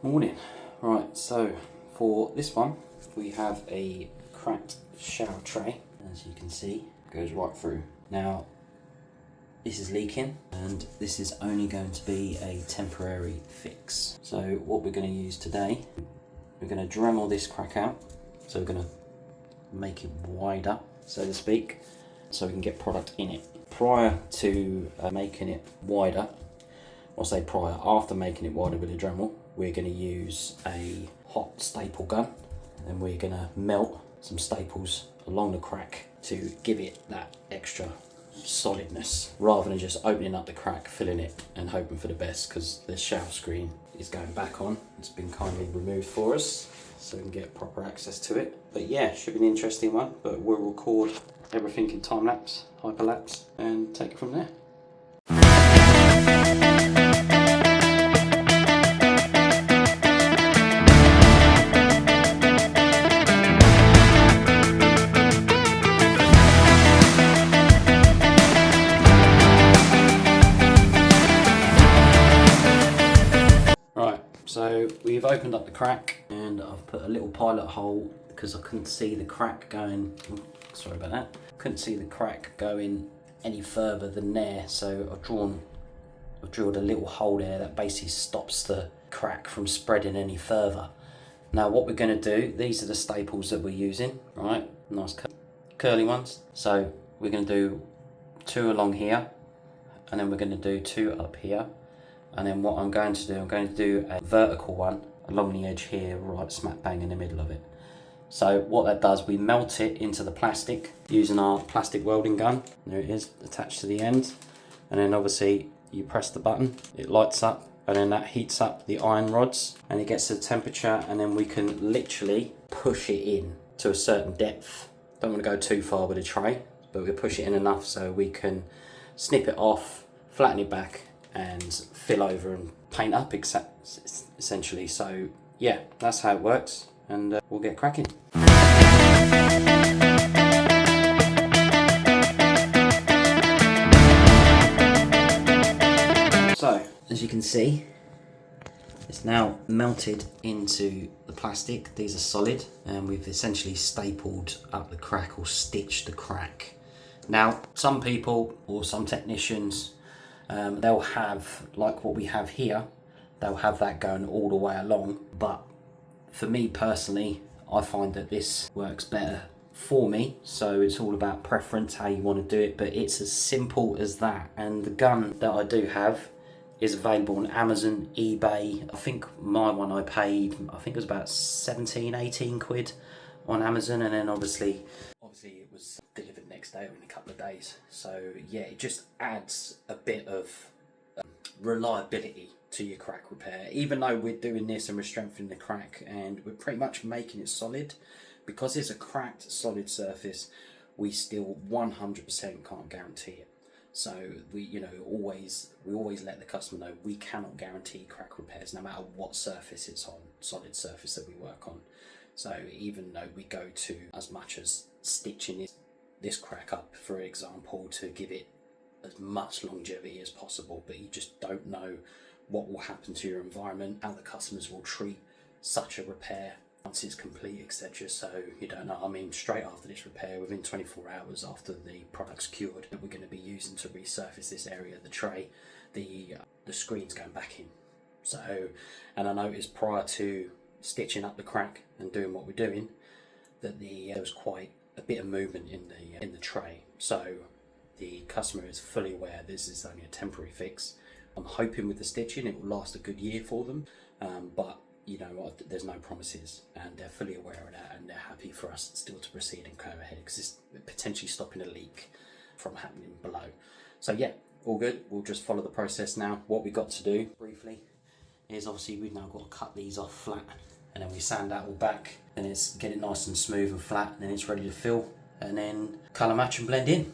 Morning. Right, so for this one we have a cracked shower tray. As you can see, it goes right through. Now this is leaking and this is only going to be a temporary fix. So what we're going to use today, we're going to Dremel this crack out. So we're going to make it wider, so to speak, so we can get product in it. Prior to making it wider, I'll say prior, after making it wider with a Dremel, we're going to use a hot staple gun and we're going to melt some staples along the crack to give it that extra solidness, rather than just opening up the crack, filling it and hoping for the best, because the shower screen is going back on. It's been kindly removed for us so we can get proper access to it. But yeah, should be an interesting one, but we'll record everything in time lapse, hyperlapse, and take it from there. So we've opened up the crack and I've put a little pilot hole because I couldn't see the crack going, sorry about that, couldn't see the crack going any further than there, so I've drilled a little hole there that basically stops the crack from spreading any further. Now what we're going to do, these are the staples that we're using, right, nice curly ones, so we're going to do 2 along here and then we're going to do 2 up here. And then what I'm going to do a vertical one along the edge here, right smack bang in the middle of it. So what that does, we melt it into the plastic using our plastic welding gun. There it is, attached to the end. And then obviously you press the button, it lights up, and then that heats up the iron rods and it gets to the temperature, and then we can literally push it in to a certain depth. Don't want to go too far with the tray, but we push it in enough so we can snip it off, flatten it back, and fill over and paint up essentially. So yeah, that's how it works, and we'll get cracking. So as you can see, it's now melted into the plastic. These are solid and we've essentially stapled up the crack or stitched the crack. Now some people or some technicians, they'll have, like what we have here, they'll have that going all the way along, but for me personally, I find that this works better for me. So it's all about preference, how you want to do it, but it's as simple as that. And the gun that I do have is available on Amazon, eBay. I think my one I paid, I think it was about 17-18 quid on Amazon, and then obviously it was delivered next day or in a couple of days. So yeah, it just adds a bit of reliability to your crack repair. Even though we're doing this and we're strengthening the crack and we're pretty much making it solid, because it's a cracked solid surface, we still 100% can't guarantee it. So we always let the customer know we cannot guarantee crack repairs no matter what surface it's on, solid surface that we work on. So even though we go to as much as stitching this crack up, for example, to give it as much longevity as possible, but you just don't know what will happen to your environment, how the customers will treat such a repair once it's complete, etc. So you don't know. I mean, straight after this repair, within 24 hours after the product's cured, that we're going to be using to resurface this area of the tray, the screen's going back in. So, and I noticed prior to stitching up the crack and doing what we're doing, that there was quite a bit of movement in the tray. So the customer is fully aware this is only a temporary fix. I'm hoping with the stitching it will last a good year for them, but you know what, there's no promises, and they're fully aware of that, and they're happy for us still to proceed and go ahead, because it's potentially stopping a leak from happening below. So yeah, all good. We'll just follow the process now. What we got to do briefly is obviously we've now got to cut these off flat, and then we sand that all back, then it's get it nice and smooth and flat, and then it's ready to fill, and then colour match and blend in.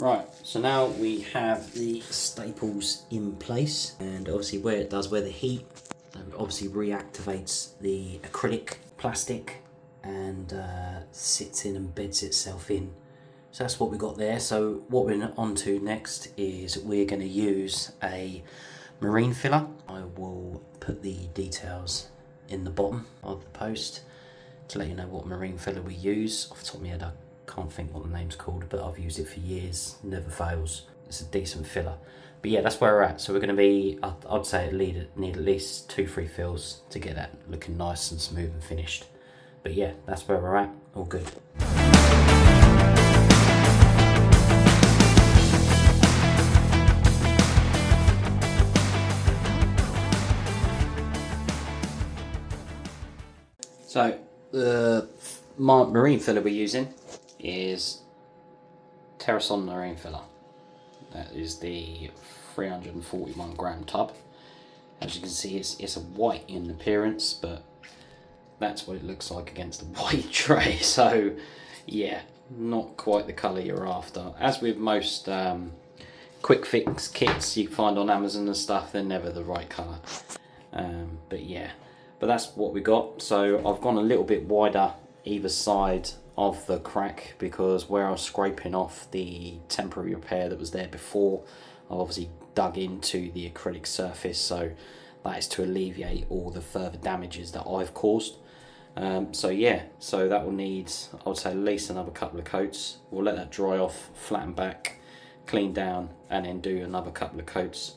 Right, so now we have the staples in place, and obviously where the heat obviously reactivates the acrylic plastic and sits in and beds itself in So that's what we got there. So what we're on to next is we're going to use a marine filler. I will put the details in the bottom of the post to let you know what marine filler we use. Off the top of my head, I can't think what the name's called, but I've used it for years, never fails. It's a decent filler. But yeah, that's where we're at. So we're going to be, I'd say it need at least 2-3 fills to get that looking nice and smooth and finished. But yeah, that's where we're at. All good. So the marine filler we're using is Terrason marine filler. That is the 341 gram tub. As you can see, it's a white in appearance, but that's what it looks like against a white tray. So yeah, not quite the colour you're after. As with most quick fix kits you find on Amazon and stuff, they're never the right colour. But yeah, but that's what we got. So I've gone a little bit wider either side of the crack, because where I was scraping off the temporary repair that was there before, I obviously dug into the acrylic surface, so that is to alleviate all the further damages that I've caused. So yeah, so that will need, I would say, at least another couple of coats. We'll let that dry off, flatten back, clean down, and then do another couple of coats,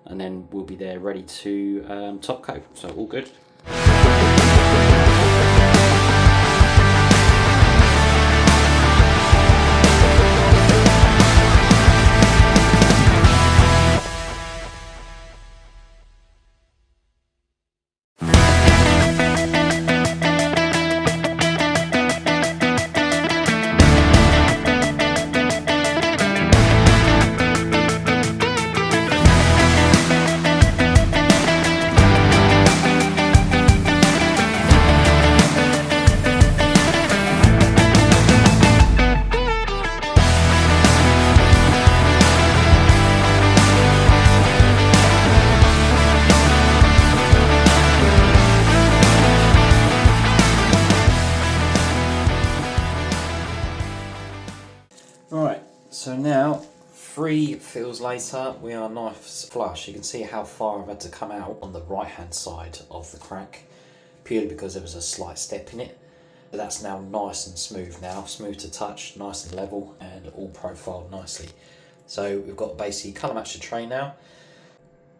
and then we'll be there ready to top coat. So all good. Right, so now 3 fills later, we are nice flush. You can see how far I've had to come out on the right hand side of the crack, purely because there was a slight step in it. But that's now nice and smooth now, smooth to touch, nice and level, and all profiled nicely. So we've got basically colour match the tray now,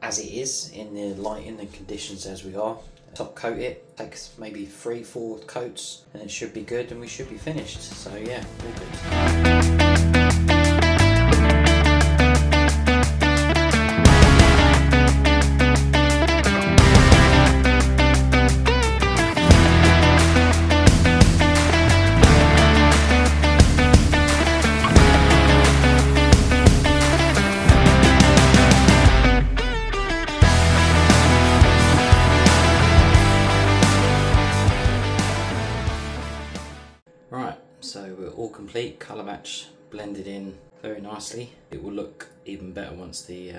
as it is, in the lighting and conditions as we are. Top coat it, takes maybe 3-4 coats, and it should be good, and we should be finished. So yeah, all good. Right, so we're all complete, colour match blended in very nicely. It will look even better once the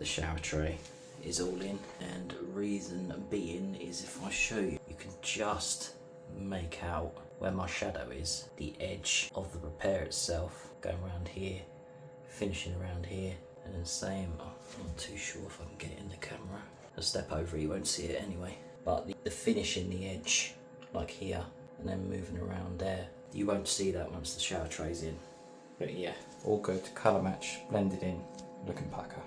shower tray is all in, and reason being is if I show you, you can just make out where my shadow is, the edge of the repair itself, going around here, finishing around here, and then same, I'm not too sure if I can get it in the camera. I'll step over it, you won't see it anyway, but the finish in the edge, like here, and then moving around there, you won't see that once the shower tray's in. But yeah, all good, colour match, blended in, looking pucker.